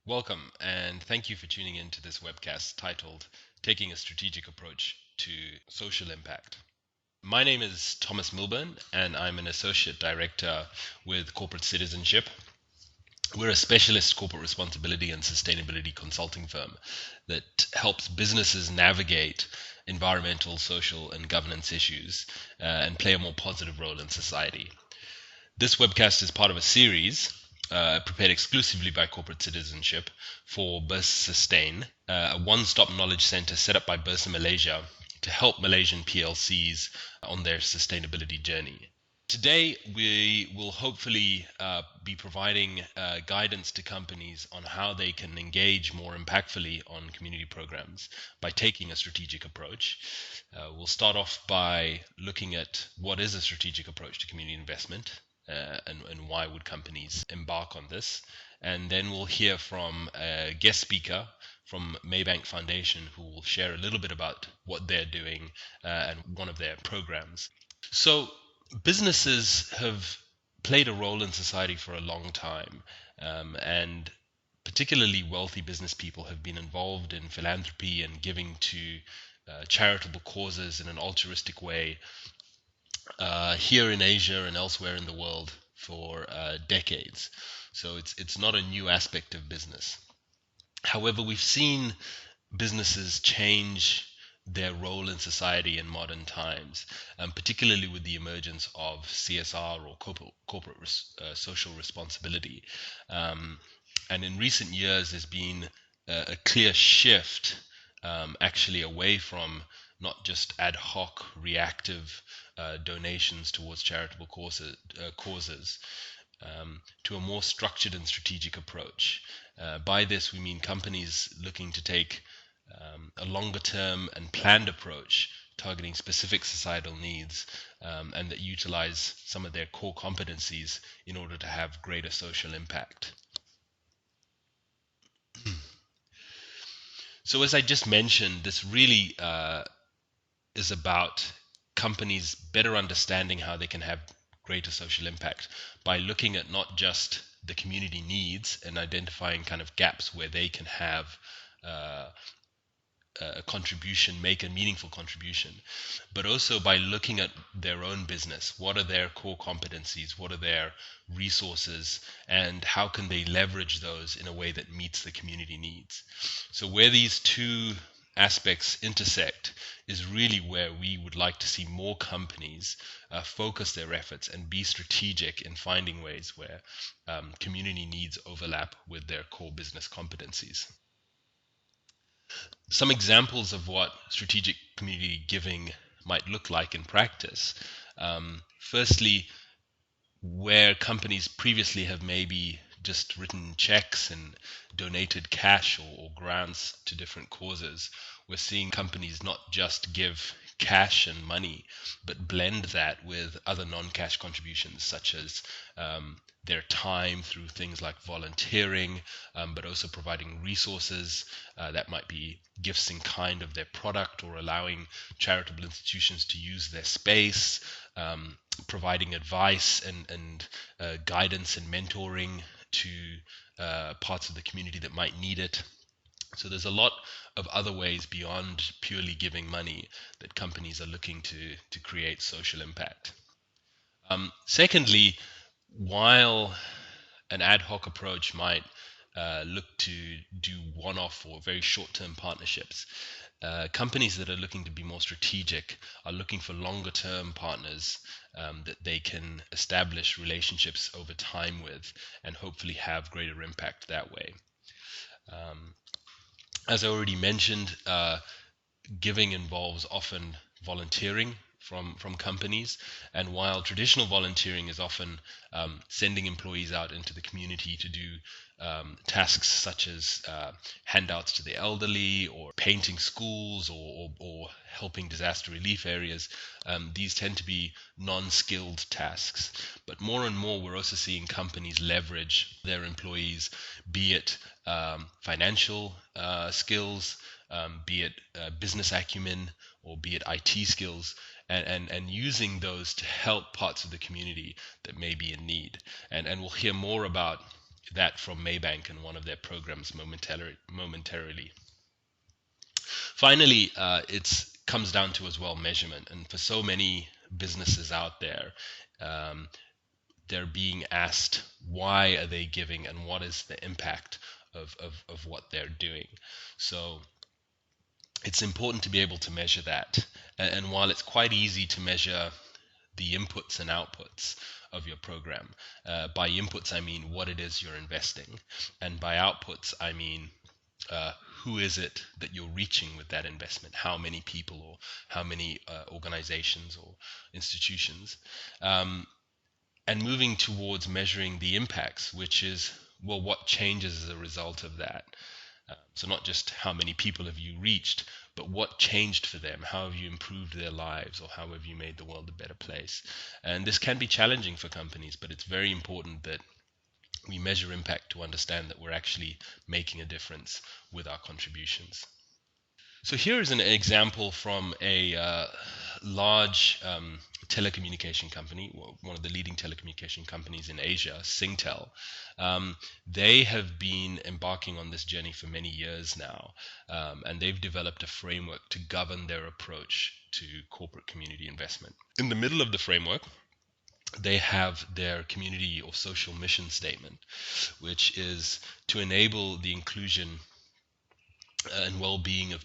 Welcome, and thank you for tuning in to this webcast titled Taking a Strategic Approach to Social Impact. My name is Thomas Milburn, and I'm an Associate Director with Corporate Citizenship. We're a specialist corporate responsibility and sustainability consulting firm that helps businesses navigate environmental, social, and governance issues and play a more positive role in society. This webcast is part of a series prepared exclusively by Corporate Citizenship for Bursa Sustain, a one-stop knowledge center set up by Bursa Malaysia to help Malaysian PLCs on their sustainability journey. Today, we will hopefully be providing guidance to companies on how they can engage more impactfully on community programs by taking a strategic approach. We'll start off by looking at what is a strategic approach to community investment. And why would companies embark on this? And then we'll hear from a guest speaker from Maybank Foundation who will share a little bit about what they're doing and one of their programs. So businesses have played a role in society for a long time, and particularly wealthy business people have been involved in philanthropy and giving to charitable causes in an altruistic way here in Asia and elsewhere in the world for decades. So it's not a new aspect of business. However, we've seen businesses change their role in society in modern times, particularly with the emergence of CSR or corporate social responsibility. And in recent years, there's been a clear shift actually away from not just ad hoc reactive donations towards charitable causes to a more structured and strategic approach. By this, we mean companies looking to take a longer term and planned approach targeting specific societal needs and that utilize some of their core competencies in order to have greater social impact. So as I just mentioned, this really is about companies better understanding how they can have greater social impact by looking at not just the community needs and identifying kind of gaps where they can have a contribution, make a meaningful contribution, but also by looking at their own business. What are their core competencies? What are their resources? And how can they leverage those in a way that meets the community needs? So where these two aspects intersect is really where we would like to see more companies focus their efforts and be strategic in finding ways where community needs overlap with their core business competencies. Some examples of what strategic community giving might look like in practice. Firstly, where companies previously have maybe just written checks and donated cash or grants to different causes, we're seeing companies not just give cash and money, but blend that with other non-cash contributions, such as their time through things like volunteering, but also providing resources that might be gifts in kind of their product or allowing charitable institutions to use their space, providing advice and guidance and mentoring to parts of the community that might need it. So there's a lot of other ways beyond purely giving money that companies are looking to create social impact. Secondly, while an ad hoc approach might look to do one-off or very short-term partnerships, companies that are looking to be more strategic are looking for longer-term partners that they can establish relationships over time with and hopefully have greater impact that way. As I already mentioned, giving involves often volunteering from companies, and while traditional volunteering is often sending employees out into the community to do tasks such as handouts to the elderly or painting schools or helping disaster relief areas, these tend to be non-skilled tasks. But more and more we're also seeing companies leverage their employees, be it financial skills, be it business acumen, or be it IT skills, and using those to help parts of the community that may be in need. And we'll hear more about that from Maybank in one of their programs momentarily. Finally, it comes down to as well measurement. And for so many businesses out there, um, they're being asked why are they giving and what is the impact of what they're doing. So it's important to be able to measure that. And while it's quite easy to measure the inputs and outputs of your program, by inputs I mean what it is you're investing, and by outputs I mean uh, who is it that you're reaching with that investment, how many people or how many organizations or institutions, um, and moving towards measuring the impacts, which is, well, what changes as a result of that. So not just how many people have you reached, but what changed for them, how have you improved their lives, or how have you made the world a better place. And this can be challenging for companies, but it's very important that we measure impact to understand that we're actually making a difference with our contributions. So here is an example from a large telecommunication company, one of the leading telecommunication companies in Asia, Singtel. They have been embarking on this journey for many years now, and they've developed a framework to govern their approach to corporate community investment. In the middle of the framework, they have their community or social mission statement, which is to enable the inclusion and well-being um,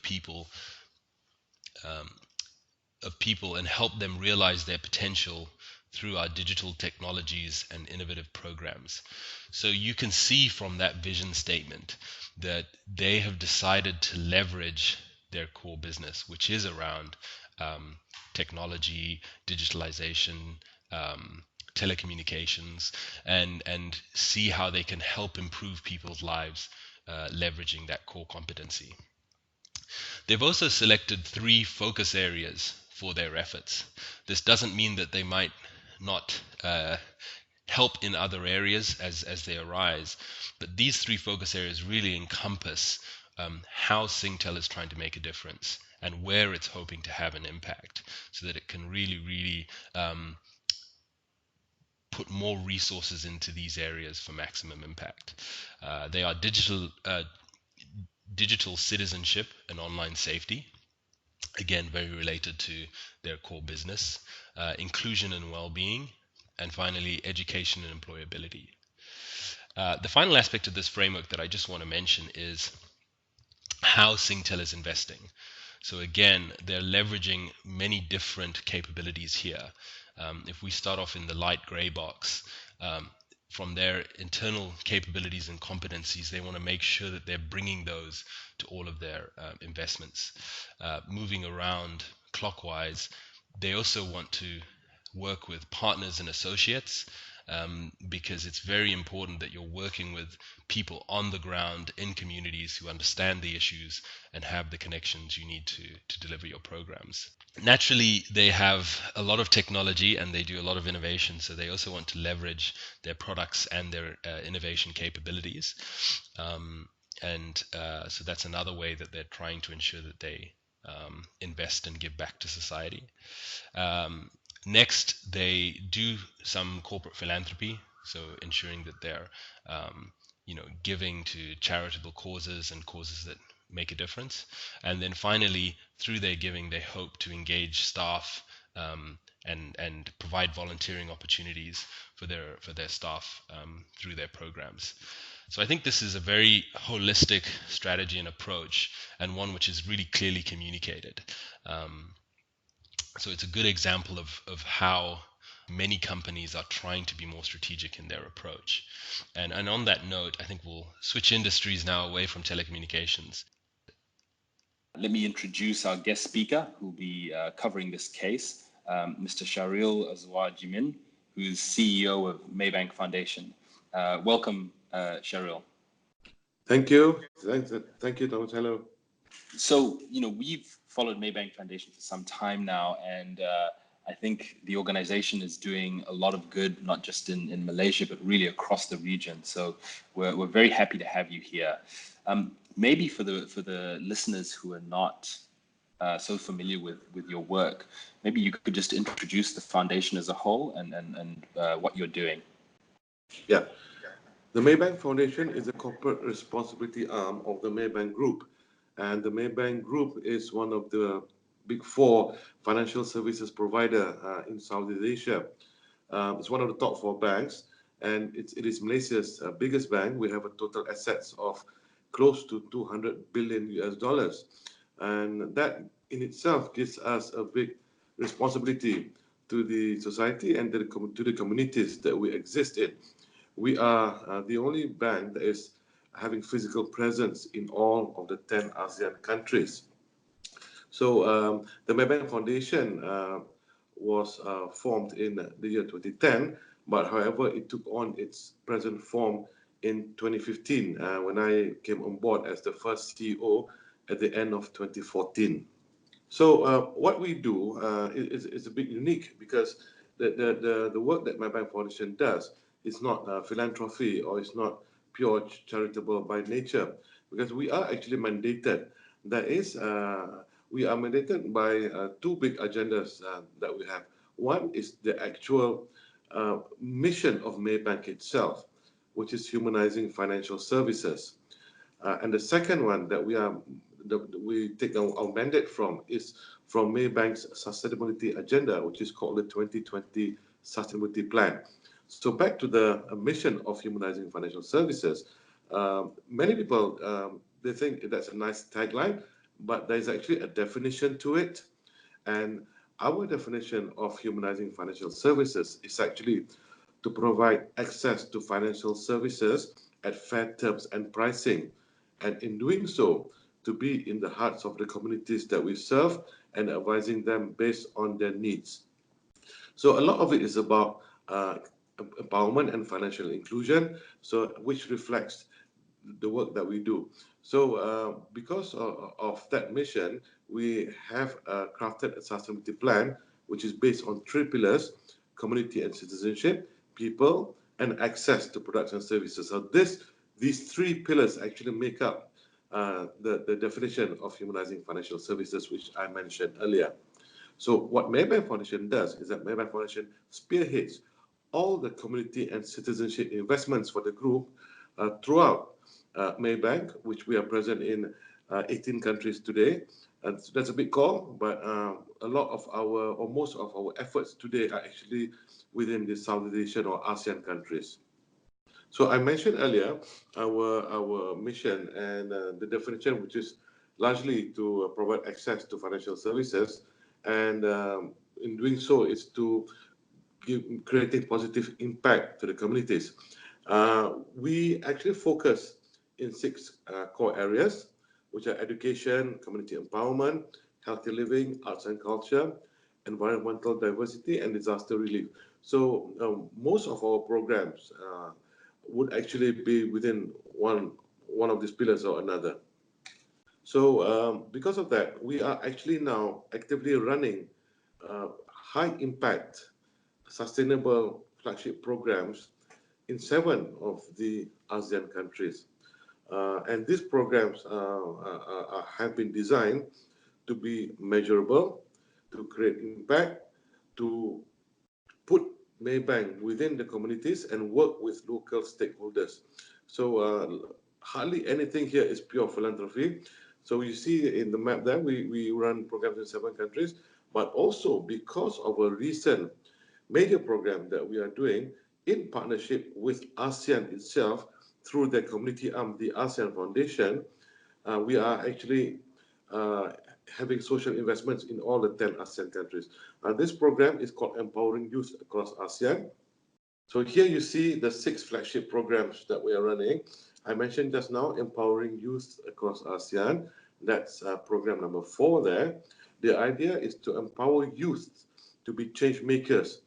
of people and help them realize their potential through our digital technologies and innovative programs. So you can see from that vision statement that they have decided to leverage their core business, which is around technology, digitalization, telecommunications, and see how they can help improve people's lives leveraging that core competency. They've also selected 3 focus areas for their efforts. This doesn't mean that they might not help in other areas as they arise, but these 3 focus areas really encompass how Singtel is trying to make a difference and where it's hoping to have an impact, so that it can really put more resources into these areas for maximum impact. They are digital citizenship and online safety, again very related to their core business, inclusion and well-being, and finally education and employability. The final aspect of this framework that I just want to mention is how Singtel is investing. So again, they're leveraging many different capabilities here. If we start off in the light gray box, from their internal capabilities and competencies, they want to make sure that they're bringing those to all of their investments. Moving around clockwise, they also want to work with partners and associates, because it's very important that you're working with people on the ground in communities who understand the issues and have the connections you need to deliver your programs. Naturally, they have a lot of technology and they do a lot of innovation, so they also want to leverage their products and their innovation capabilities. So that's another way that they're trying to ensure that they invest and give back to society. Next, they do some corporate philanthropy, so ensuring that they're giving to charitable causes and causes that make a difference. And then finally, through their giving, they hope to engage staff and provide volunteering opportunities for their staff through their programs. So I think this is a very holistic strategy and approach, and one which is really clearly communicated. So it's a good example of how many companies are trying to be more strategic in their approach. And on that note, I think we'll switch industries now away from telecommunications. Let me introduce our guest speaker who will be covering this case, Mr. Shahril Azuar Jimin, who's CEO of Maybank Foundation. Welcome, Shahril. Thank you. Thank you, Thomas. Hello. So, we've followed Maybank Foundation for some time now, and I think the organization is doing a lot of good, not just in Malaysia, but really across the region. So we're very happy to have you here. Maybe for the listeners who are not so familiar with your work, maybe you could just introduce the foundation as a whole and what you're doing. Yeah. The Maybank Foundation is a corporate responsibility arm of the Maybank Group, and the Maybank Group is one of the big four financial services provider in Southeast Asia. It's one of the top four banks, and it is Malaysia's biggest bank. We have a total assets of close to 200 billion US dollars, and that in itself gives us a big responsibility to the society and to the communities that we exist in. We are the only bank that is having physical presence in all of the 10 ASEAN countries. So the Maybank Foundation was formed in the year 2010, but however, it took on its present form in 2015 when I came on board as the first CEO at the end of 2014. So what we do is a bit unique because the work that Maybank Foundation does is not philanthropy or it's not pure charitable by nature, because we are actually mandated. That is, we are mandated by two big agendas that we have. One is the actual mission of Maybank itself, which is humanizing financial services. And the second one that we take our mandate from is from Maybank's sustainability agenda, which is called the 2020 Sustainability Plan. So back to the mission of humanizing financial services, many people, they think that's a nice tagline, but there's actually a definition to it. And our definition of humanizing financial services is actually to provide access to financial services at fair terms and pricing. And in doing so, to be in the hearts of the communities that we serve and advising them based on their needs. So a lot of it is about empowerment and financial inclusion, so which reflects the work that we do. So because of that mission, we have crafted a sustainability plan, which is based on three pillars: community and citizenship, people, and access to products and services. So these three pillars actually make up the definition of humanizing financial services, which I mentioned earlier. So what Maybank Foundation does is that Maybank Foundation spearheads all the community and citizenship investments for the group throughout Maybank, which we are present in 18 countries today. And so that's a big call, but a lot of our, or most of our efforts today are actually within the Southeast Asian or ASEAN countries. So I mentioned earlier our mission and the definition, which is largely to provide access to financial services, and in doing so, is to create a positive impact to the communities. We actually focus in six core areas, which are education, community empowerment, healthy living, arts and culture, environmental diversity, and disaster relief. So most of our programs would actually be within one of these pillars or another. So because of that, we are actually now actively running high impact, sustainable flagship programs in 7 of the ASEAN countries. And these programs have been designed to be measurable, to create impact, to put Maybank within the communities and work with local stakeholders. So hardly anything here is pure philanthropy. So you see in the map there, we run programs in 7 countries, but also because of a recent major program that we are doing in partnership with ASEAN itself through their community arm, the ASEAN Foundation, we are actually having social investments in all the 10 ASEAN countries. This program is called Empowering Youth Across ASEAN. So here you see the 6 flagship programs that we are running. I mentioned just now, Empowering Youth Across ASEAN. That's program number 4 there. The idea is to empower youth to be change makers,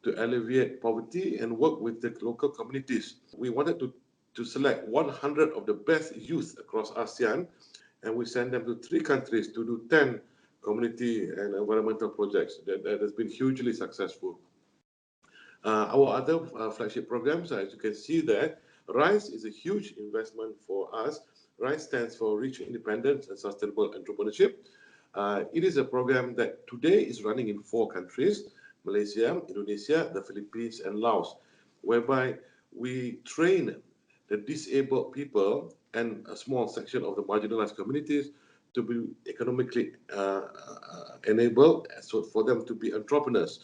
to alleviate poverty and work with the local communities. We wanted to select 100 of the best youth across ASEAN, and we send them to 3 countries to do 10 community and environmental projects. That has been hugely successful. Our other flagship programs, as you can see there, RISE is a huge investment for us. RISE stands for Rich Independence and Sustainable Entrepreneurship. It is a program that today is running in 4 countries: Malaysia, Indonesia, the Philippines, and Laos, whereby we train the disabled people and a small section of the marginalized communities to be economically enabled, so for them to be entrepreneurs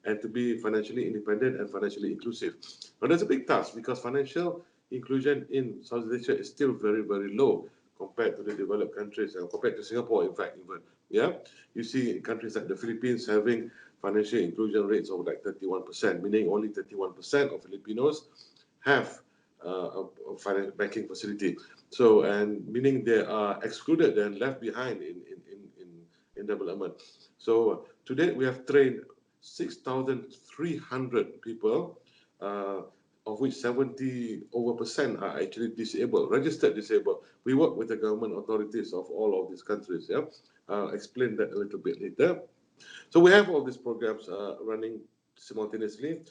and to be financially independent and financially inclusive. Now, that's a big task because financial inclusion in Southeast Asia is still very, very low compared to the developed countries and compared to Singapore, in fact, even. Yeah, you see countries like the Philippines having financial inclusion rates of like 31%, meaning only 31% of Filipinos have a banking facility. So, and meaning they are excluded and left behind in development. So, to date, we have trained 6,300 people, of which 70 over percent are actually disabled, registered disabled. We work with the government authorities of all of these countries. Yeah, I'll explain that a little bit later. So we have all these programs running simultaneously,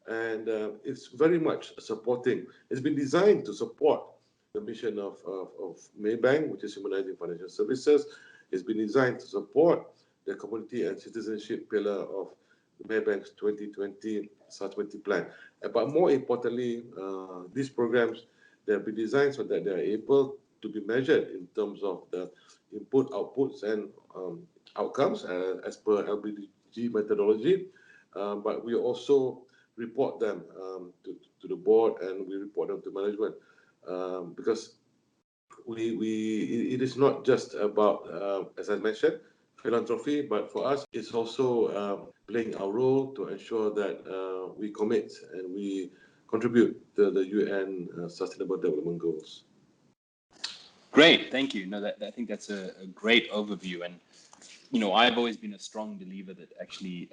and it's very much supporting. It's been designed to support the mission of Maybank, which is humanizing financial services. It's been designed to support the community and citizenship pillar of Maybank's 2020 Sustainability Plan. But more importantly, these programs, they'll be designed so that they're able to be measured in terms of the input, outputs, and outcomes as per LBDG methodology. But we also report them to the board, and we report them to management, because it is not just about, as I mentioned, philanthropy, but for us, it's also playing our role to ensure that we commit and we contribute to the UN Sustainable Development Goals. Great, thank you. No, I think that's a great overview. And, I've always been a strong believer that actually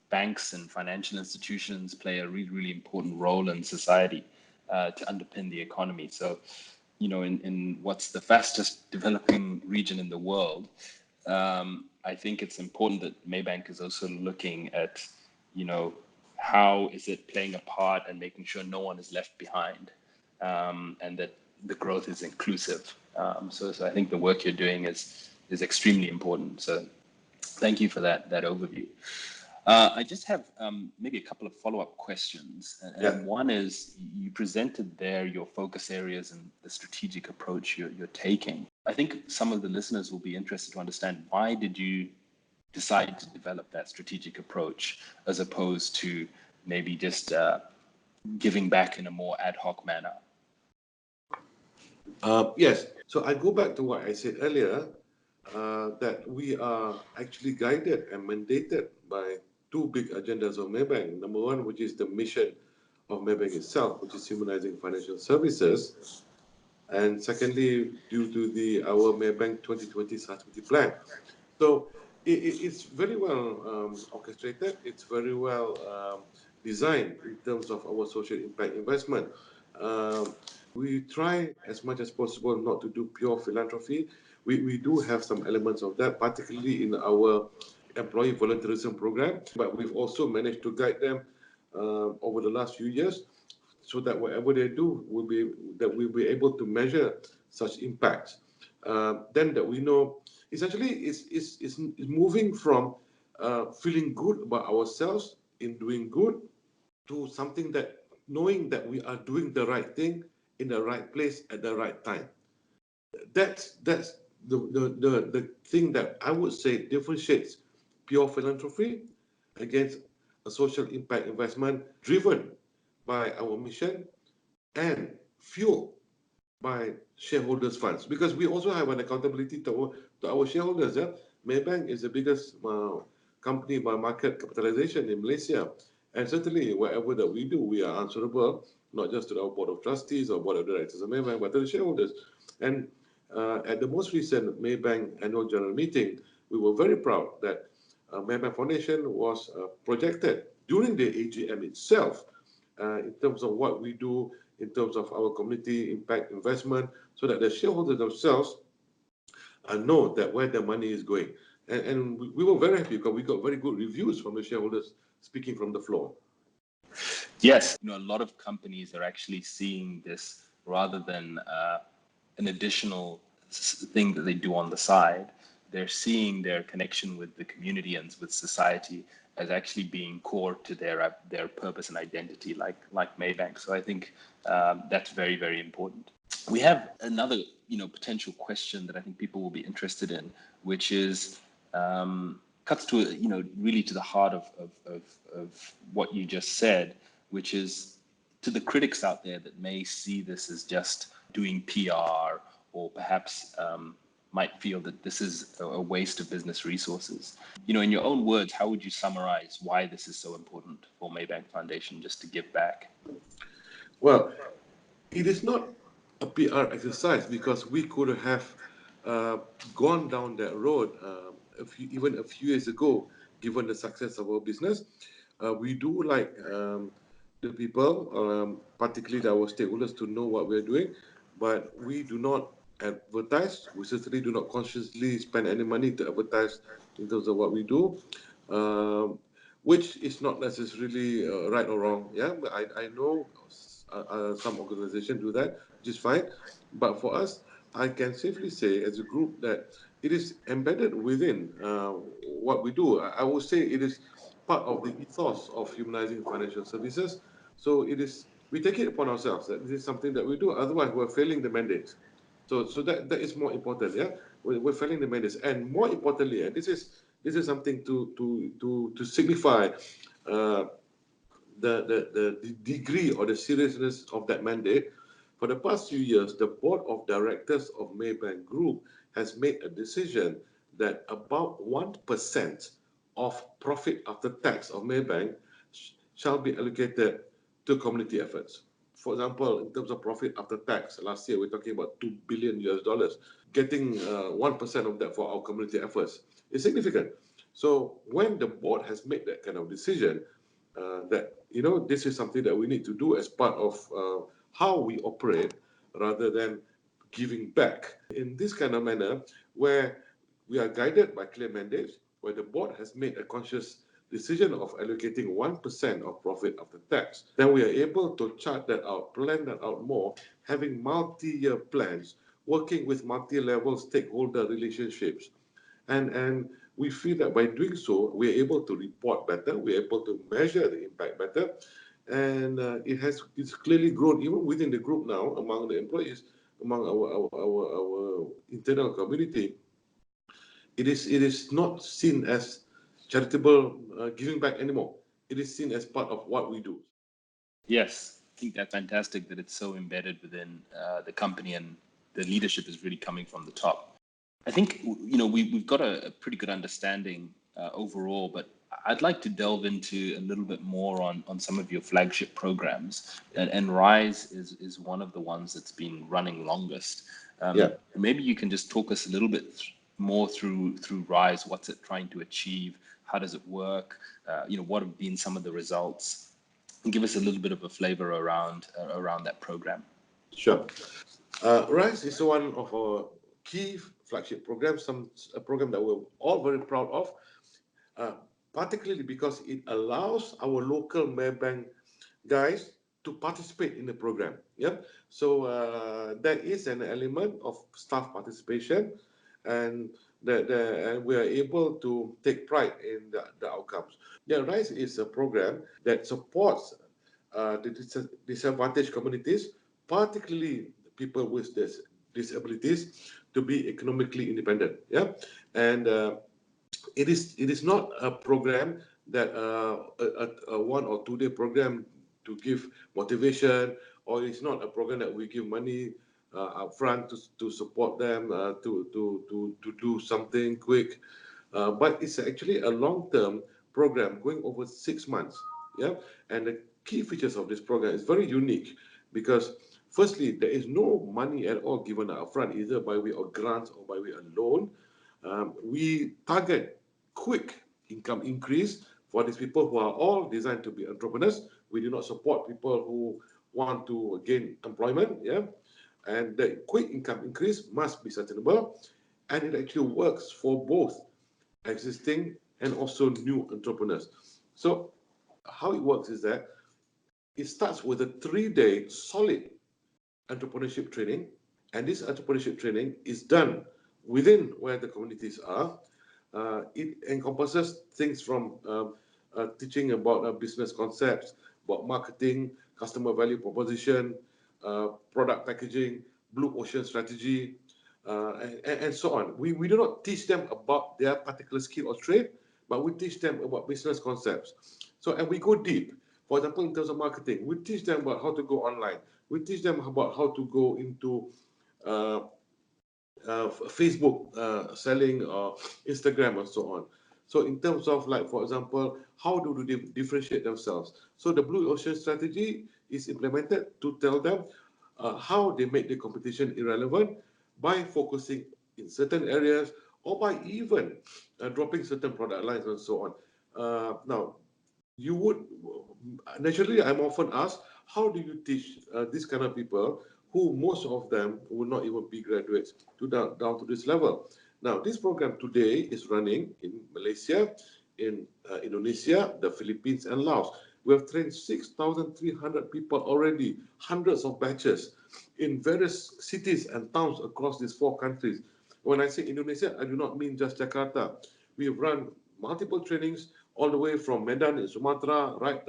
banks and financial institutions play a really, really important role in society to underpin the economy. So, in what's the fastest developing region in the world, I think it's important that Maybank is also looking at, how is it playing a part and making sure no one is left behind, and that the growth is inclusive. So I think the work you're doing is extremely important. So thank you for that overview. I just have maybe a couple of follow-up questions. And one is, you presented there your focus areas and the strategic approach you're taking. I think some of the listeners will be interested to understand, why did you decide to develop that strategic approach as opposed to maybe just giving back in a more ad hoc manner? Yes. So I go back to what I said earlier, that we are actually guided and mandated by two big agendas of Maybank. Number one, which is the mission of Maybank itself, which is humanizing financial services. And secondly, due to our Maybank 2020 Sustainability Plan. So it's very well orchestrated. It's very well designed in terms of our social impact investment. We try as much as possible not to do pure philanthropy. We do have some elements of that, particularly in our employee volunteerism program, but we've also managed to guide them over the last few years, so that whatever they do we'll be able to measure such impacts. Then that we know, essentially, is moving from feeling good about ourselves in doing good to something that knowing that we are doing the right thing in the right place at the right time. That's the thing that I would say differentiates pure philanthropy against a social impact investment driven by our mission and fueled by shareholders' funds. Because we also have an accountability to our shareholders. Yeah? Maybank is the biggest company by market capitalization in Malaysia. And certainly, whatever that we do, we are answerable, not just to our board of trustees or board of directors of Maybank, but to the shareholders. And at the most recent Maybank annual general meeting, we were very proud that Maybank Foundation was projected during the AGM itself in terms of what we do, in terms of our community impact investment, so that the shareholders themselves know that where their money is going. And we were very happy because we got very good reviews from the shareholders speaking from the floor. Yes, a lot of companies are actually seeing this rather than an additional thing that they do on the side. They're seeing their connection with the community and with society as actually being core to their purpose and identity, like Maybank. So I think that's very, very important. We have another potential question that I think people will be interested in, which is cuts to really to the heart of what you just said, which is to the critics out there that may see this as just doing PR, or perhaps might feel that this is a waste of business resources. In your own words, how would you summarize why this is so important for Maybank Foundation just to give back? Well, it is not a PR exercise because we could have uh, gone down that road even a few years ago, given the success of our business. We do like the people, particularly our stakeholders, to know what we're doing, but we do not advertise. We certainly do not consciously spend any money to advertise in terms of what we do. Um, which is not necessarily right or wrong. Yeah, but I know some organizations do that, which is fine. But for us, I can safely say as a group that it is embedded within what we do. I would say it is part of the ethos of humanizing financial services. So it is, we take it upon ourselves that this is something that we do. Otherwise, we're failing the mandate. So that is more important. Yeah, we're failing the mandates, and more importantly, and this is something to signify uh, the degree or the seriousness of that mandate. For the past few years, the board of directors of Maybank Group has made a decision that about 1% of profit after tax of Maybank shall be allocated to community efforts. For example, in terms of profit after tax, last year we're talking about $2 billion. Getting 1% of that for our community efforts is significant. So when the board has made that kind of decision, that this is something that we need to do as part of how we operate, rather than giving back in this kind of manner, where we are guided by clear mandates, where the board has made a conscious decision of allocating 1% of profit after tax. Then we are able to chart that out, plan that out more, having multi-year plans, working with multi-level stakeholder relationships. And we feel that by doing so, we're able to report better, we're able to measure the impact better. And it's clearly grown even within the group now, among the employees, among our internal community. It is not seen as charitable giving back anymore. It is seen as part of what we do. Yes, I think that's fantastic that it's so embedded within the company, and the leadership is really coming from the top. I think we've got a pretty good understanding overall, but I'd like to delve into a little bit more on some of your flagship programs, and Rise is one of the ones that's been running longest. Yeah. Maybe you can just talk us a little bit more through Rise. What's it trying to achieve? How does it work? What have been some of the results? And give us a little bit of a flavor around that program. Sure. RISE is one of our key flagship programs, a program that we're all very proud of, uh, particularly because it allows our local Maybank guys to participate in the program. Yeah. So there is an element of staff participation, and and we are able to take pride in the outcomes. Yeah, RISE is a program that supports the disadvantaged communities, particularly people with disabilities, to be economically independent. Yeah, and it is not a program that a 1 or 2 day program to give motivation, or it's not a program that we give money upfront to support them to do something quick, but it's actually a long-term program going over 6 months. Yeah, and the key features of this program is very unique because firstly, there is no money at all given upfront, either by way of grants or by way of loan. We target quick income increase for these people who are all designed to be entrepreneurs. We do not support people who want to gain employment. Yeah, and the quick income increase must be sustainable, and it actually works for both existing and also new entrepreneurs. So how it works is that it starts with a 3-day solid entrepreneurship training, and this entrepreneurship training is done within where the communities are. It encompasses things from teaching about business concepts, about marketing, customer value proposition, product packaging, blue ocean strategy, and so on. We do not teach them about their particular skill or trade, but we teach them about business concepts. So, and we go deep. For example, in terms of marketing, we teach them about how to go online. We teach them about how to go into uh, Facebook selling or Instagram and so on. So in terms of, like, for example, how do they differentiate themselves? So the Blue Ocean strategy is implemented to tell them how they make the competition irrelevant by focusing in certain areas or by even dropping certain product lines and so on. Now, you would naturally, I'm often asked, how do you teach these kind of people who most of them will not even be graduates down to this level? Now, this program today is running in Malaysia, in Indonesia, the Philippines and Laos. We have trained 6,300 people already, hundreds of batches in various cities and towns across these 4 countries. When I say Indonesia, I do not mean just Jakarta. We have run multiple trainings all the way from Medan in Sumatra, right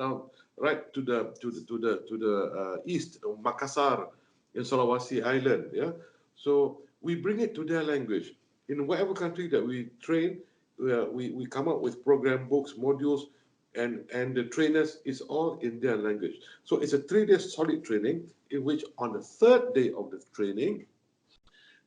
to the east, Makassar in Sulawesi Island. Yeah, so we bring it to their language. In whatever country that we train, we come up with program books, modules, and the trainers is all in their language. So it's a 3 day solid training in which on the 3rd day of the training,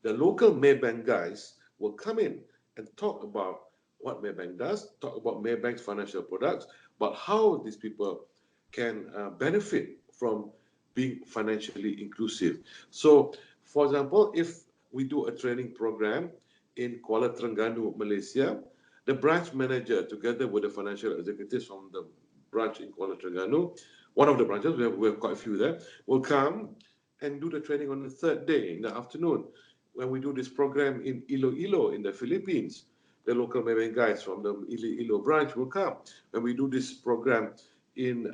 the local Maybank guys will come in and talk about what Maybank does, talk about Maybank's financial products, but how these people can benefit from being financially inclusive. So, for example, if we do a training program in Kuala Terengganu, Malaysia, the branch manager, together with the financial executives from the branch in Kuala Terengganu, one of the branches, we have quite a few there, will come and do the training on the 3rd day in the afternoon. When we do this program in Iloilo in the Philippines, the local Maybank guys from the Iloilo branch will come. When we do this program in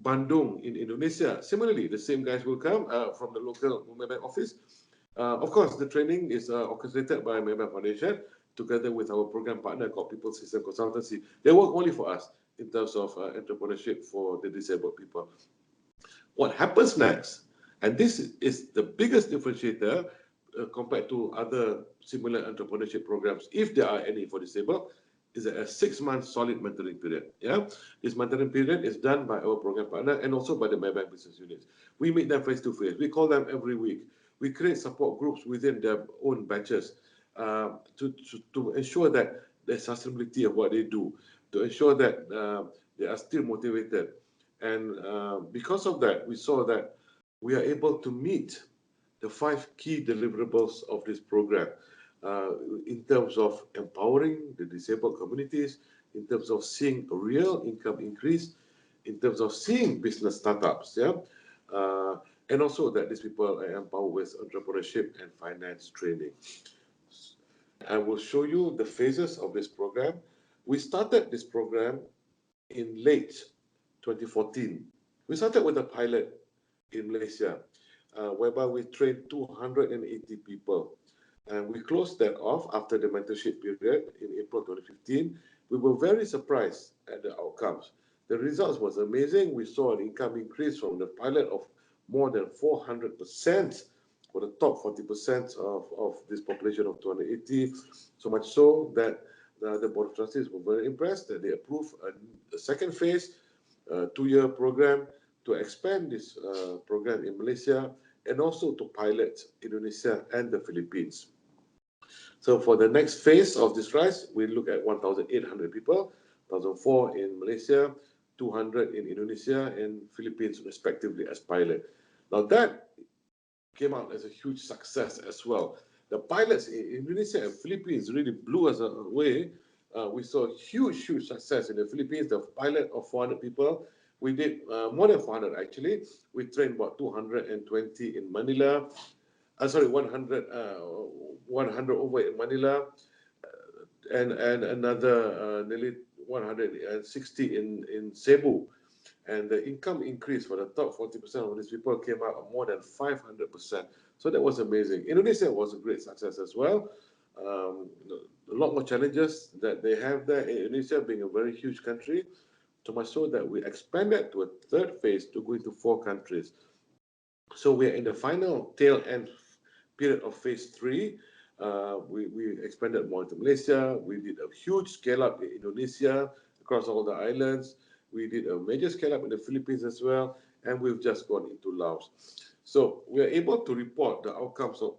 Bandung in Indonesia, similarly, the same guys will come from the local Maybank office. Of course, the training is orchestrated by Maybank Foundation together with our program partner called People System Consultancy. They work only for us in terms of entrepreneurship for the disabled people. What happens next, and this is the biggest differentiator compared to other similar entrepreneurship programs, if there are any for disabled, is a 6-month solid mentoring period. Yeah, this mentoring period is done by our program partner and also by the Maybank business units. We meet them face to face. We call them every week. We create support groups within their own batches to ensure that there's sustainability of what they do, to ensure that they are still motivated. And because of that, we saw that we are able to meet the 5 key deliverables of this program in terms of empowering the disabled communities, in terms of seeing a real income increase, in terms of seeing business startups, yeah, and also that these people are empowered with entrepreneurship and finance training. I will show you the phases of this program. We started this program in late 2014. We started with a pilot in Malaysia, whereby we trained 280 people. And we closed that off after the mentorship period in April 2015. We were very surprised at the outcomes. The results was amazing. We saw an income increase from the pilot of more than 400% for the top 40% of this population of 280. So much so that the Board of Trustees were very impressed that they approved a second phase, 2-year program to expand this program in Malaysia and also to pilot Indonesia and the Philippines. So for the next phase of this rise, we look at 1,800 people, 1,004 in Malaysia, 200 in Indonesia and Philippines respectively as pilot. Now that came out as a huge success as well. The pilots in Indonesia and Philippines really blew us away. We saw huge success in the Philippines. The pilot of 400 people, we did more than 400 actually. We trained about 220 in Manila. 100 over in Manila, and another nearly 160 in Cebu. And the income increase for the top 40% of these people came out of more than 500%. So that was amazing. Indonesia was a great success as well. A lot more challenges that they have there in Indonesia, being a very huge country. so much so that we expanded to a third phase to go into 4 countries. So we're in the final tail end period of phase 3. We expanded more into Malaysia. We did a huge scale up in Indonesia across all the islands. We did a major scale up in the Philippines as well, and we've just gone into Laos. So we are able to report the outcomes of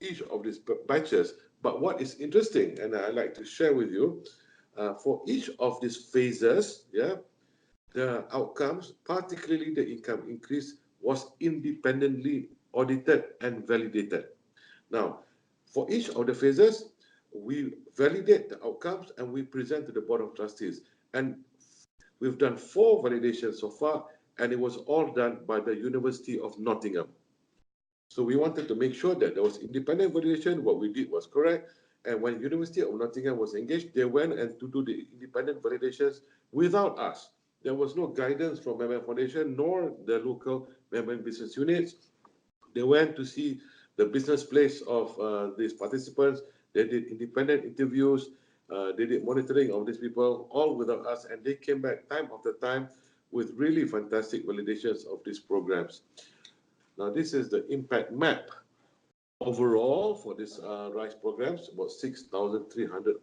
each of these batches. But what is interesting, and I like to share with you, for each of these phases, the outcomes, particularly the income increase, was independently audited and validated. Now, for each of the phases, we validate the outcomes and we present to the Board of Trustees. And we've done 4 validations so far, and it was all done by the University of Nottingham. So we wanted to make sure that there was independent validation, what we did was correct. And when University of Nottingham was engaged, they went and to do the independent validations without us. There was no guidance from Maybank Foundation nor the local Maybank business units. They went to see the business place of these participants. They did independent interviews. They did monitoring of these people, all without us. And they came back time after time with really fantastic validations of these programs. Now, this is the impact map. Overall, for this RISE programs, about 6,300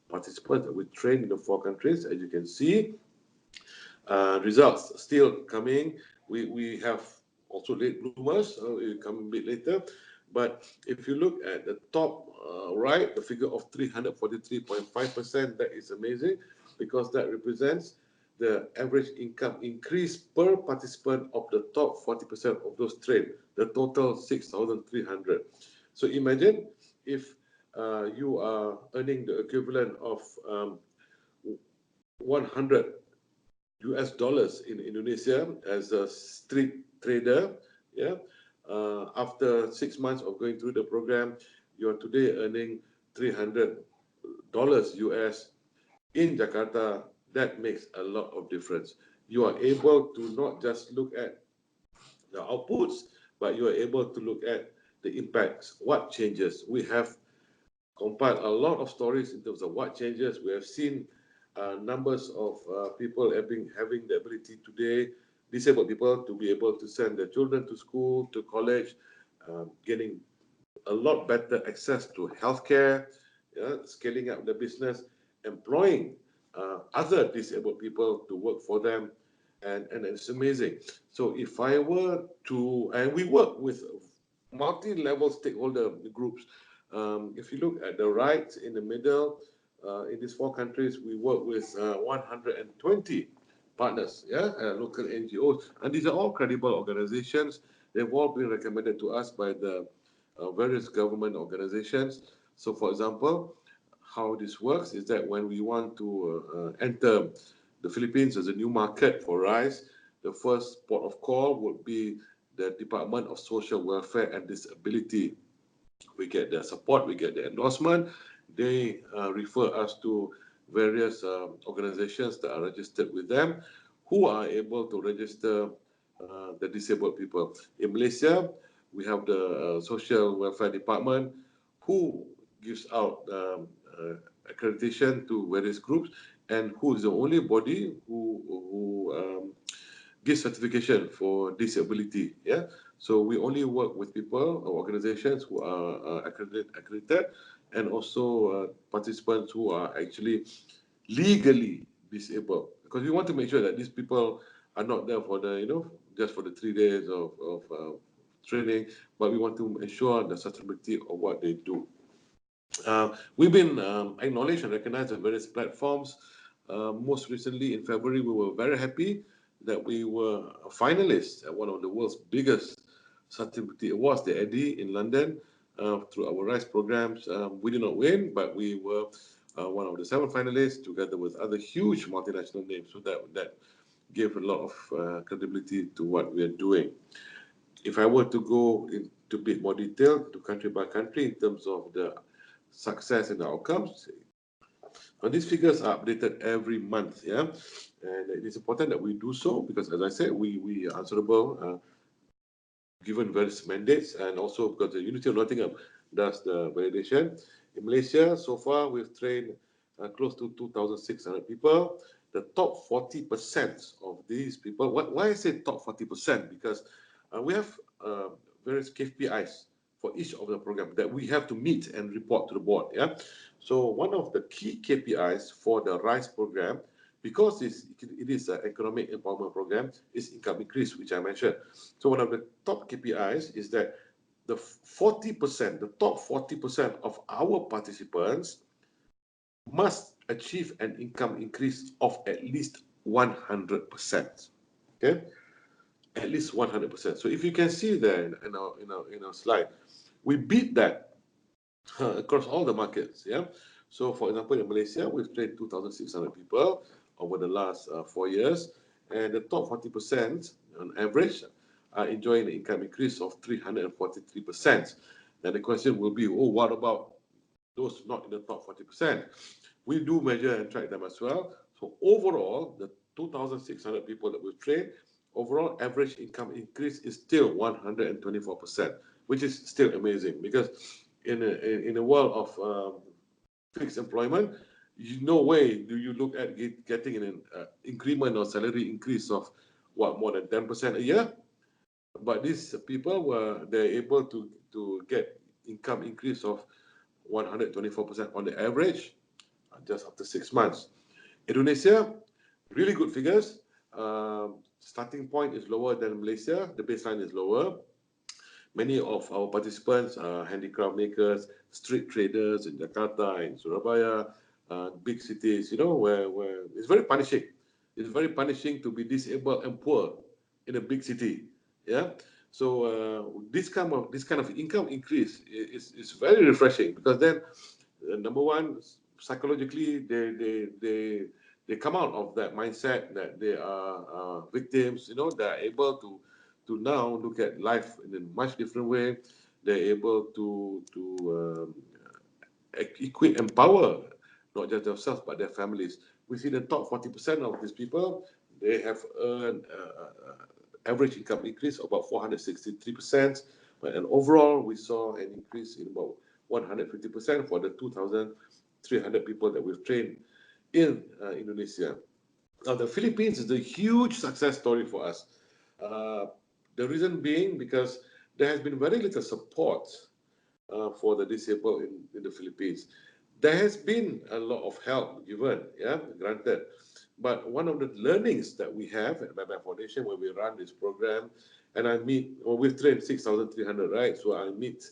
participants that we trained in the 4 countries. As you can see, results still coming. We have also late bloomers, will come a bit later. But if you look at the top right, the figure of 343.5%, that is amazing, because that represents the average income increase per participant of the top 40% of those trained, the total 6,300. So imagine if you are earning the equivalent of 100 US dollars in Indonesia as a street trader, after 6 months of going through the program, you are today earning $300 US in Jakarta. That makes a lot of difference. You are able to not just look at the outputs, but you are able to look at the impacts, what changes. We have compiled a lot of stories in terms of what changes. We have seen numbers of people having the ability today, disabled people, to be able to send their children to school, to college, getting a lot better access to healthcare, scaling up the business, employing other disabled people to work for them, and it's amazing. So if I were to, and we work with multi-level stakeholder groups. If you look at the right in the middle, in these 4 countries, we work with 120 partners, local NGOs, and these are all credible organizations. They've all been recommended to us by the various government organizations. So, for example, how this works is that when we want to enter the Philippines as a new market for rice, the first port of call would be the Department of Social Welfare and Disability. We get their support, we get their endorsement. They refer us to various organizations that are registered with them, who are able to register the disabled people. In Malaysia, we have the Social Welfare Department, who gives out accreditation to various groups, and who is the only body who gives certification for disability. So we only work with people or organizations who are accredited, and also participants who are actually legally disabled, because we want to make sure that these people are not there for the just for the 3 days of training, but we want to ensure the sustainability of what they do. We've been acknowledged and recognized on various platforms. Most recently in February, we were very happy that we were finalists at one of the world's biggest sustainability awards, the Eddie in London, through our RISE programs. We did not win, but we were one of the 7 finalists together with other huge multinational names. So that gave a lot of credibility to what we are doing. If I were to go into a bit more detail to country by country in terms of the success and the outcomes, now these figures are updated every month, and it is important that we do so because, as I said, we are answerable given various mandates, and also because the University of Nottingham does the validation. In Malaysia, so far we've trained close to 2,600 people. the top 40% of these people. Why I say top 40%? Because we have various KPIs for each of the program that we have to meet and report to the board. Yeah. So one of the key KPIs for the RISE program, because it is an economic empowerment program, is income increase, which I mentioned. So one of the top KPIs is that the 40%, the top 40% of our participants must achieve an income increase of at least 100%. Okay, at least 100%. So if you can see there in our slide, we beat that across all the markets. Yeah. So for example, in Malaysia, we've trained 2,600 people over the last 4 years, and the top 40% on average are enjoying an income increase of 343%. Then the question will be, oh, what about those not in the top 40%? We do measure and track them as well. So overall, the 2,600 people that we've trained, overall average income increase is still 124%, which is still amazing, because in a world of fixed employment, no way do you look at getting an increment or salary increase of more than 10% a year. But these people they're able to get income increase of 124% on the average just after 6 months. Indonesia, really good figures. Starting point is lower than Malaysia. The baseline is lower. Many of our participants are handicraft makers, street traders in Jakarta, in Surabaya, big cities, where it's very punishing. It's very punishing to be disabled and poor in a big city. Yeah. So this kind of income increase is very refreshing, because then number one, psychologically they come out of that mindset that they are victims. They are able to now look at life in a much different way. They're able to equip, empower not just themselves but their families. We see the top 40% of these people, they have earned average income increase of about 463%, and overall we saw an increase in about 150% for the 2,300 people that we've trained in Indonesia. Now, the Philippines is a huge success story for us. The reason being because there has been very little support for the disabled in the Philippines. There has been a lot of help given, yeah, granted. But one of the learnings that we have at Maybank Foundation, when we run this program, and we've trained 6,300, right? So I meet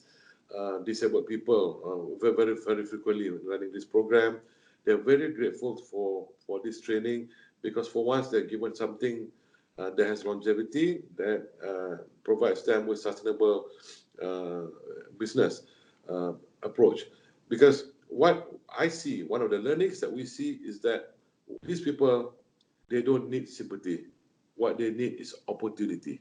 disabled people very, very frequently running this program. They're very grateful for this training, because for once they're given something that has longevity, that provides them with sustainable business approach. Because what I see, one of the learnings that we see is that these people, they don't need sympathy. What they need is opportunity.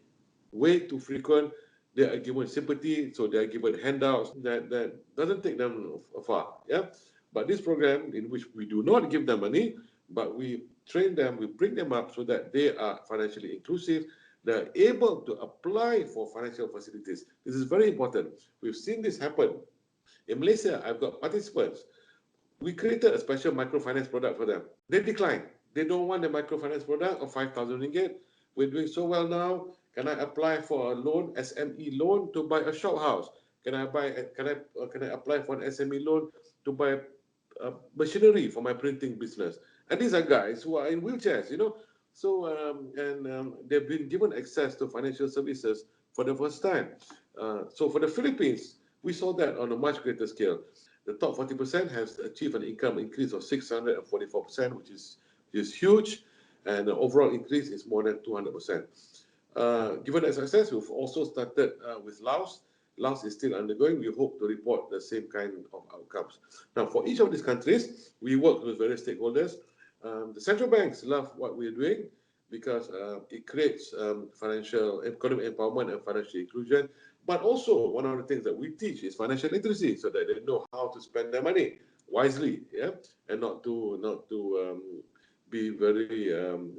Way too frequent, they are given sympathy, so they are given handouts that doesn't take them far. Yeah. But this program, in which we do not give them money, but we train them, we bring them up so that they are financially inclusive, they're able to apply for financial facilities. This is very important. We've seen this happen. In Malaysia, I've got participants. We created a special microfinance product for them. They declined. They don't want the microfinance product of 5,000 ringgit. We're doing so well now. Can I apply for a loan, SME loan, to buy a shop house? Can I apply for an SME loan to buy machinery for my printing business? And these are guys who are in wheelchairs, So they've been given access to financial services for the first time. So for the Philippines, we saw that on a much greater scale. The top 40% has achieved an income increase of 644%, which is huge, and the overall increase is more than 200%. Given that success, we've also started with Laos. Laos is still undergoing. We hope to report the same kind of outcomes. Now, for each of these countries, we work with various stakeholders. The central banks love what we're doing because it creates financial economic empowerment and financial inclusion. But also, one of the things that we teach is financial literacy, so that they know how to spend their money wisely, yeah, and not to be very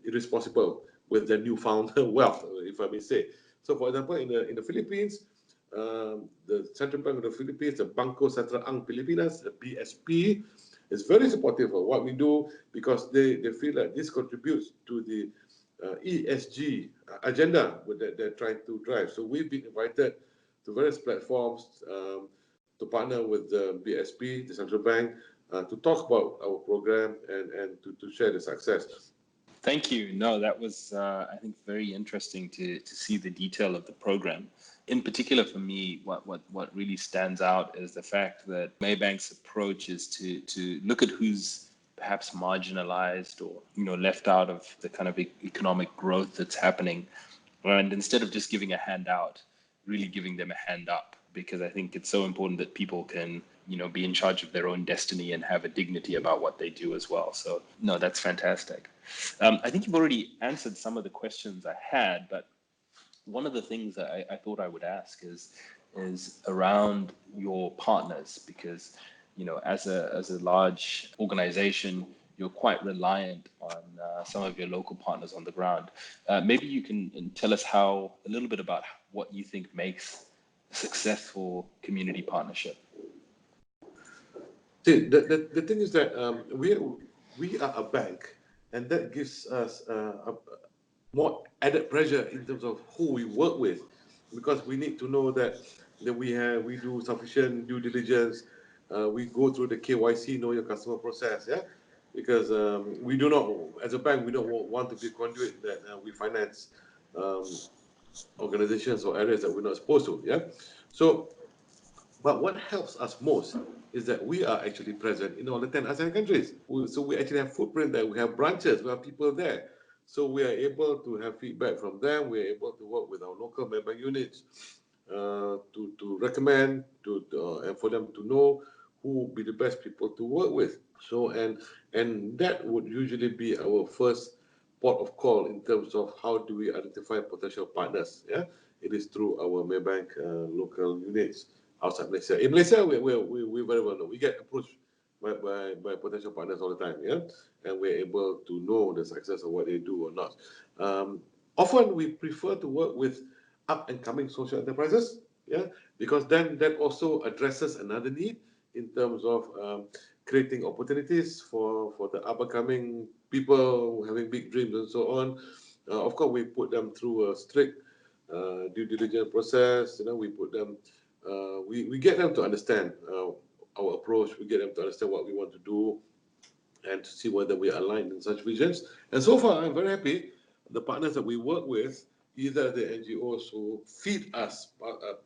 irresponsible with their newfound wealth, if I may say. So, for example, in the Philippines, the Central Bank of the Philippines, the Bangko Sentral Ang Pilipinas, the BSP, is very supportive of what we do because they feel that this contributes to the ESG agenda that they're trying to drive. So we've been invited to various platforms to partner with the BSP, the central bank, to talk about our program and to share the success. Thank you. No, that was, I think, very interesting to see the detail of the program. In particular, for me, what really stands out is the fact that Maybank's approach is to look at who's perhaps marginalized or left out of the kind of economic growth that's happening, and instead of just giving a handout, really giving them a hand up, because I think it's so important that people can be in charge of their own destiny and have a dignity about what they do as well. So no, that's fantastic. I think you've already answered some of the questions I had, but one of the things that I thought I would ask is around your partners, because as a large organization, you're quite reliant on some of your local partners on the ground. Maybe you can tell us a little bit about what you think makes a successful community partnership. See, the thing is that we are a bank, and that gives us more added pressure in terms of who we work with, because we need to know that we do sufficient due diligence. We go through the KYC, know your customer process, yeah, because we do not, as a bank, we don't want to be a conduit that we finance organizations or areas that we're not supposed to, yeah. So, but what helps us most is that we are actually present in all the 10 ASEAN countries. So we actually have footprint there, we have branches, we have people there. So we are able to have feedback from them. We are able to work with our local member units to recommend and for them to know who will be the best people to work with. So and that would usually be our first port of call in terms of how do we identify potential partners. Yeah, it is through our Maybank local units outside Malaysia. In Malaysia, we very well know. We get approached by potential partners all the time, yeah, and we're able to know the success of what they do or not. Often we prefer to work with up and coming social enterprises, yeah, because then that also addresses another need in terms of creating opportunities for the up and coming people having big dreams and so on. Of course, we put them through a strict due diligence process. We put them, we get them to understand our approach. We get them to understand what we want to do and to see whether we are aligned in such visions. And so far, I'm very happy. The partners that we work with, either the NGOs who feed us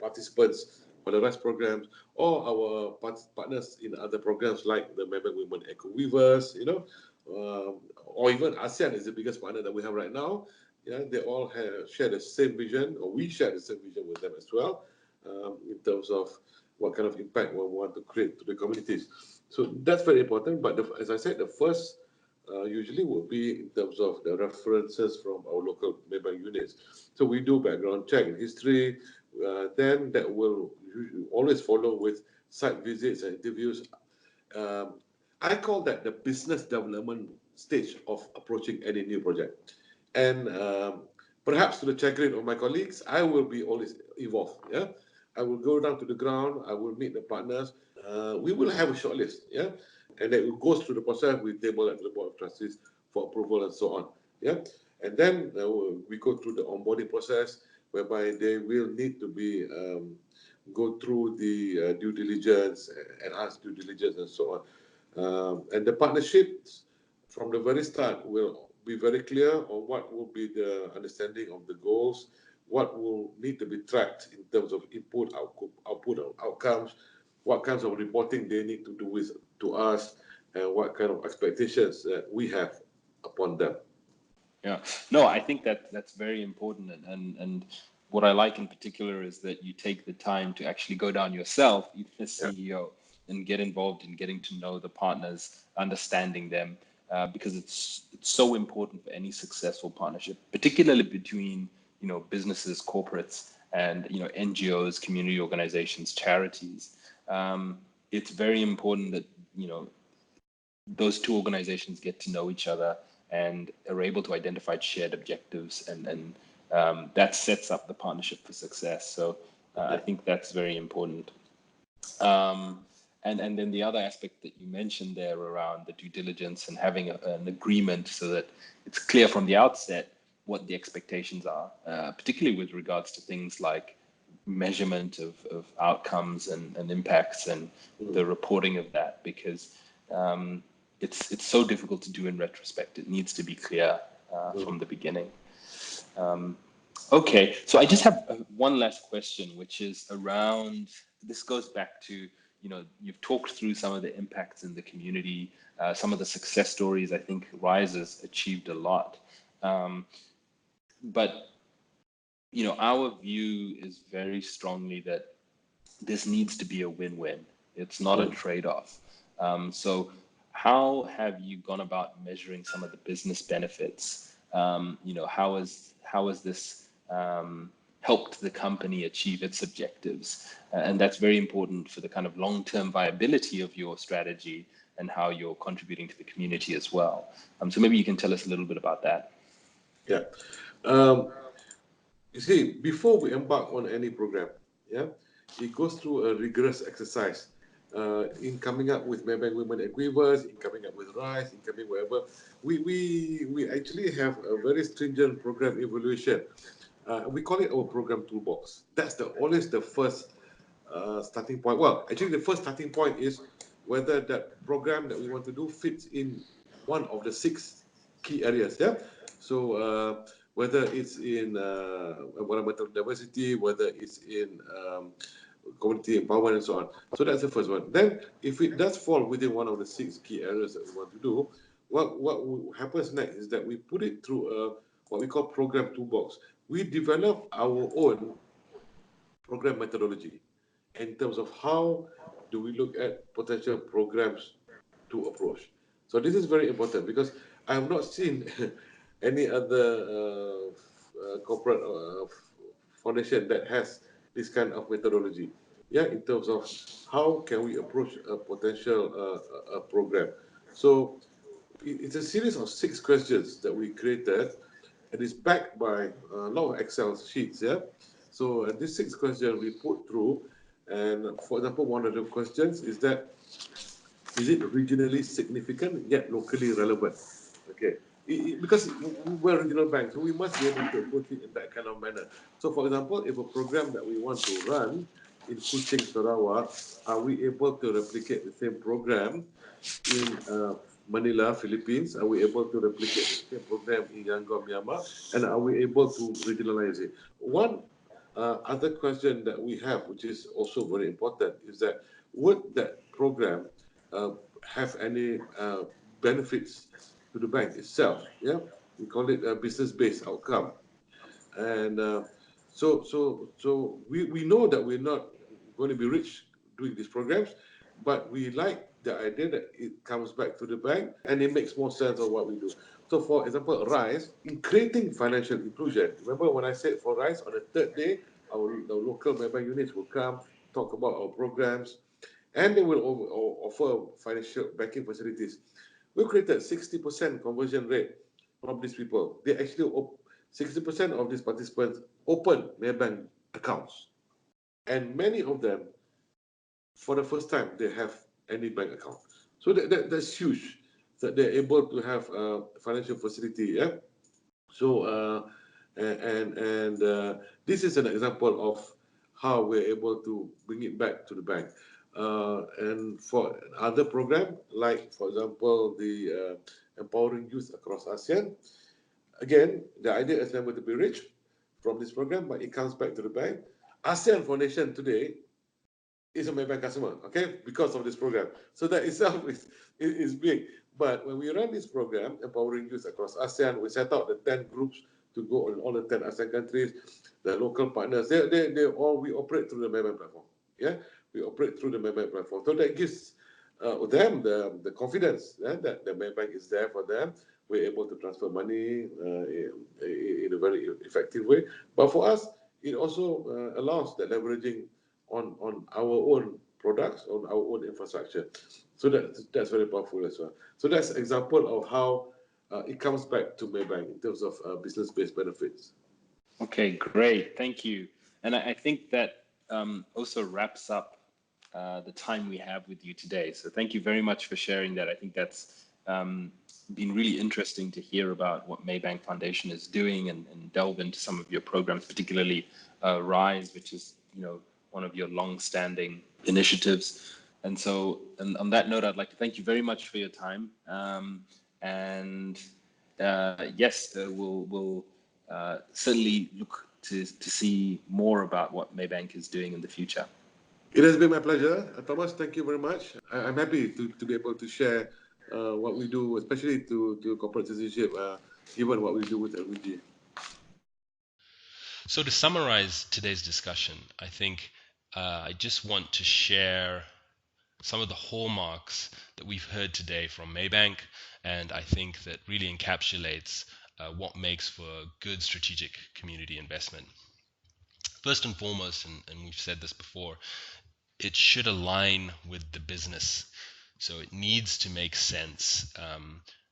participants for the REST programs, or our partners in other programs like the Maybank Women Eco Weavers, or even ASEAN is the biggest partner that we have right now. Yeah, they all share the same vision, or we share the same vision with them as well, in terms of what kind of impact we want to create to the communities. So that's very important. But as I said, the first usually will be in terms of the references from our local Maybank units. So we do background check and history. Then that will always follow with site visits and interviews. I call that the business development stage of approaching any new project. And perhaps to the chagrin of my colleagues, I will be always involved. Yeah, I will go down to the ground. I will meet the partners. We will have a shortlist. Yeah, and then it goes through the process. We table at the board of trustees for approval and so on. Yeah, and then we go through the onboarding process, whereby they will need to be go through the due diligence, enhanced due diligence, and so on. And the partnerships from the very start will be very clear on what will be the understanding of the goals, what will need to be tracked in terms of input, output, outcomes, what kinds of reporting they need to do to us, and what kind of expectations that we have upon them. Yeah, no, I think that's very important, and what I like in particular is that you take the time to actually go down yourself, even as CEO, and get involved in getting to know the partners, understanding them, because it's so important for any successful partnership, particularly between businesses, corporates, and NGOs, community organizations, charities. It's very important that those two organizations get to know each other and are able to identify shared objectives, and that sets up the partnership for success. So I think that's very important. And then the other aspect that you mentioned there around the due diligence and having an agreement so that it's clear from the outset what the expectations are, particularly with regards to things like measurement of outcomes and impacts and the reporting of that, because it's so difficult to do in retrospect. It needs to be clear from the beginning. Okay, so I just have one last question, which is around, this goes back to, you've talked through some of the impacts in the community, some of the success stories. I think Rise has achieved a lot. But, our view is very strongly that this needs to be a win-win. It's not a trade-off. So how have you gone about measuring some of the business benefits? How has this helped the company achieve its objectives? And that's very important for the kind of long-term viability of your strategy and how you're contributing to the community as well. So maybe you can tell us a little bit about that. Yeah. You see, before we embark on any program, it goes through a rigorous exercise in coming up with Maybank Women Equivers, in coming up with RISE, in coming wherever. We actually have a very stringent program evaluation. We call it our program toolbox. That's always the first starting point. Well, actually, the first starting point is whether that program that we want to do fits in one of the 6 key areas. Yeah. So whether it's in environmental diversity, whether it's in community empowerment, and so on. So that's the first one. Then, if it does fall within one of the 6 key areas that we want to do, what happens next is that we put it through what we call program toolbox. We develop our own program methodology in terms of how do we look at potential programs to approach. So this is very important because I have not seen any other corporate foundation that has this kind of methodology. Yeah, in terms of how can we approach a potential program. So it's a series of 6 questions that we created, and it's backed by a lot of Excel sheets. Yeah. So these 6 questions we put through, and for example, one of the questions is that, is it regionally significant yet locally relevant? Okay, because we're a regional bank, so we must be able to approach it in that kind of manner. So, for example, if a program that we want to run in Kuching, Sarawak, are we able to replicate the same program in Manila, Philippines? Are we able to replicate the same program in Yangon, Myanmar? And are we able to regionalize it? One other question that we have, which is also very important, is that would that program have any benefits to the bank itself? Yeah, we call it a business-based outcome. And so we know that we're not going to be rich doing these programs, but we like the idea that it comes back to the bank and it makes more sense of what we do. So, for example, RISE, in creating financial inclusion, remember when I said for RISE, on the 3rd day, the local Maybank units will come, talk about our programs, and they will offer financial banking facilities. We created 60% conversion rate from these people. They actually, 60% of these participants open Maybank accounts. And many of them, for the first time, they have any bank account. So that's huge, that they're able to have a financial facility. Yeah. So, this is an example of how we're able to bring it back to the bank. And for other program, like, for example, the Empowering Youth Across ASEAN, again, the idea is never to be rich from this program, but it comes back to the bank. ASEAN Foundation today is a Maybank customer, okay, because of this program. So that itself is big. But when we run this program, Empowering Youth Across ASEAN, we set out the 10 groups to go on all the 10 ASEAN countries, the local partners. We operate through the Maybank platform. Yeah, we operate through the Maybank platform. So that gives them the confidence that the Maybank is there for them. We're able to transfer money in a very effective way. But for us, it also allows the leveraging on our own products, on our own infrastructure. So that's very powerful as well. So that's an example of how it comes back to Maybank in terms of business-based benefits. Okay, great. Thank you. And I think that also wraps up the time we have with you today. So thank you very much for sharing that. I think that's been really interesting to hear about what Maybank Foundation is doing and delve into some of your programs, particularly Rise, which is, one of your long-standing initiatives. And so, and on that note, I'd like to thank you very much for your time. And yes, we'll certainly look to see more about what Maybank is doing in the future. It has been my pleasure. Thomas, thank you very much. I'm happy to be able to share what we do, especially to corporate citizenship, given what we do with LBG. So to summarize today's discussion, I think I just want to share some of the hallmarks that we've heard today from Maybank, and I think that really encapsulates what makes for good strategic community investment. First and foremost, and we've said this before, it should align with the business. So it needs to make sense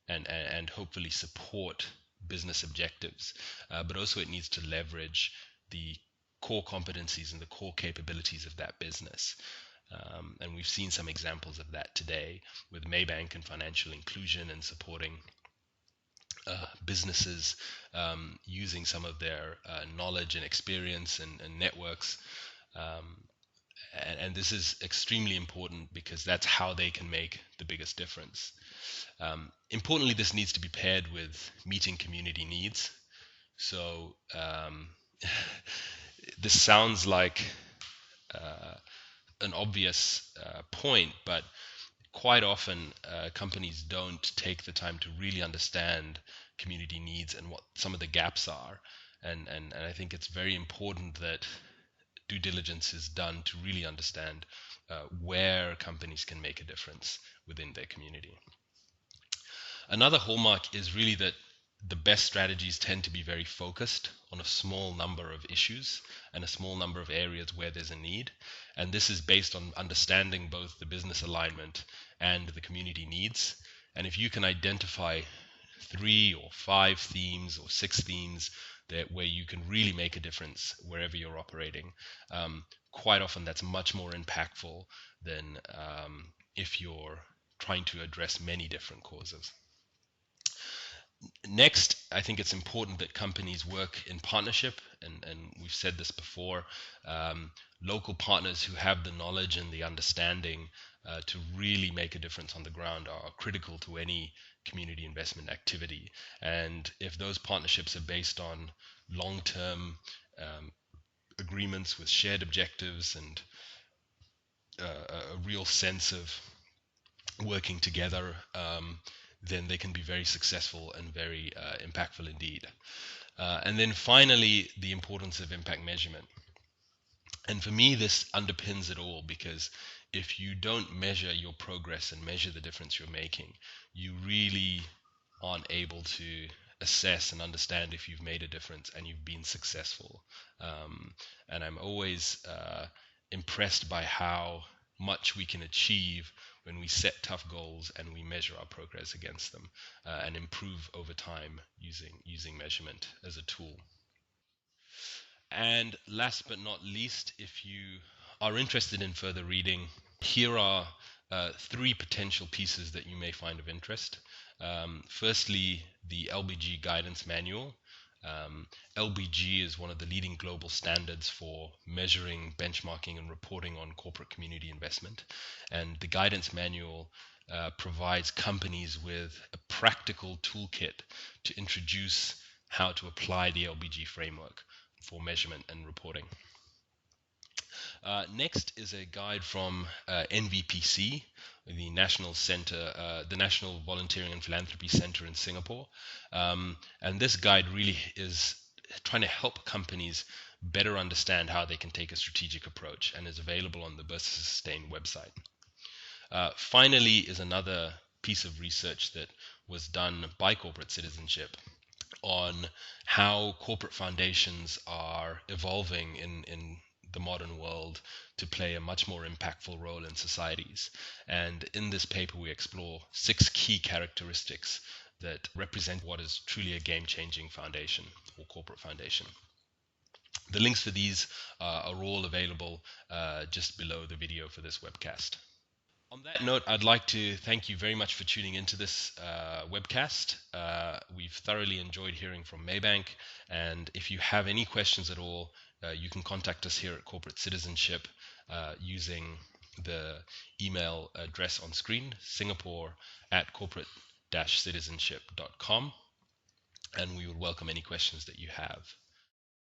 and hopefully support business objectives, but also it needs to leverage the core competencies and the core capabilities of that business. And we've seen some examples of that today with Maybank and financial inclusion and supporting businesses using some of their knowledge and experience and networks. And this is extremely important because that's how they can make the biggest difference. Importantly, this needs to be paired with meeting community needs. So this sounds like an obvious point, but quite often companies don't take the time to really understand community needs and what some of the gaps are. And I think it's very important that due diligence is done to really understand where companies can make a difference within their community. Another hallmark is really that the best strategies tend to be very focused on a small number of issues and a small number of areas where there's a need. And this is based on understanding both the business alignment and the community needs. And if you can identify 3 or 5 themes or 6 themes where you can really make a difference wherever you're operating, quite often that's much more impactful than if you're trying to address many different causes. Next, I think it's important that companies work in partnership, and we've said this before. Local partners who have the knowledge and the understanding to really make a difference on the ground are critical to any community investment activity. And if those partnerships are based on long-term agreements with shared objectives and a real sense of working together, then they can be very successful and very impactful indeed. And then finally, the importance of impact measurement. And for me, this underpins it all, because if you don't measure your progress and measure the difference you're making, you really aren't able to assess and understand if you've made a difference and you've been successful. And I'm always impressed by how much we can achieve when we set tough goals and we measure our progress against them and improve over time using measurement as a tool. And last but not least, if you are interested in further reading, here are 3 potential pieces that you may find of interest. Firstly, the LBG Guidance Manual. LBG is one of the leading global standards for measuring, benchmarking, and reporting on corporate community investment. And the Guidance Manual provides companies with a practical toolkit to introduce how to apply the LBG framework for measurement and reporting. Next is a guide from NVPC, the National Center, the National Volunteering and Philanthropy Center in Singapore. And this guide really is trying to help companies better understand how they can take a strategic approach, and is available on the Bursa Sustain website. Finally is another piece of research that was done by Corporate Citizenship on how corporate foundations are evolving in the modern world to play a much more impactful role in societies. And in this paper, we explore 6 key characteristics that represent what is truly a game-changing foundation or corporate foundation. The links for these are all available just below the video for this webcast. On that note, I'd like to thank you very much for tuning into this webcast. We've thoroughly enjoyed hearing from Maybank, and if you have any questions at all, you can contact us here at Corporate Citizenship using the email address on screen, singapore@corporate-citizenship.com, and we would welcome any questions that you have.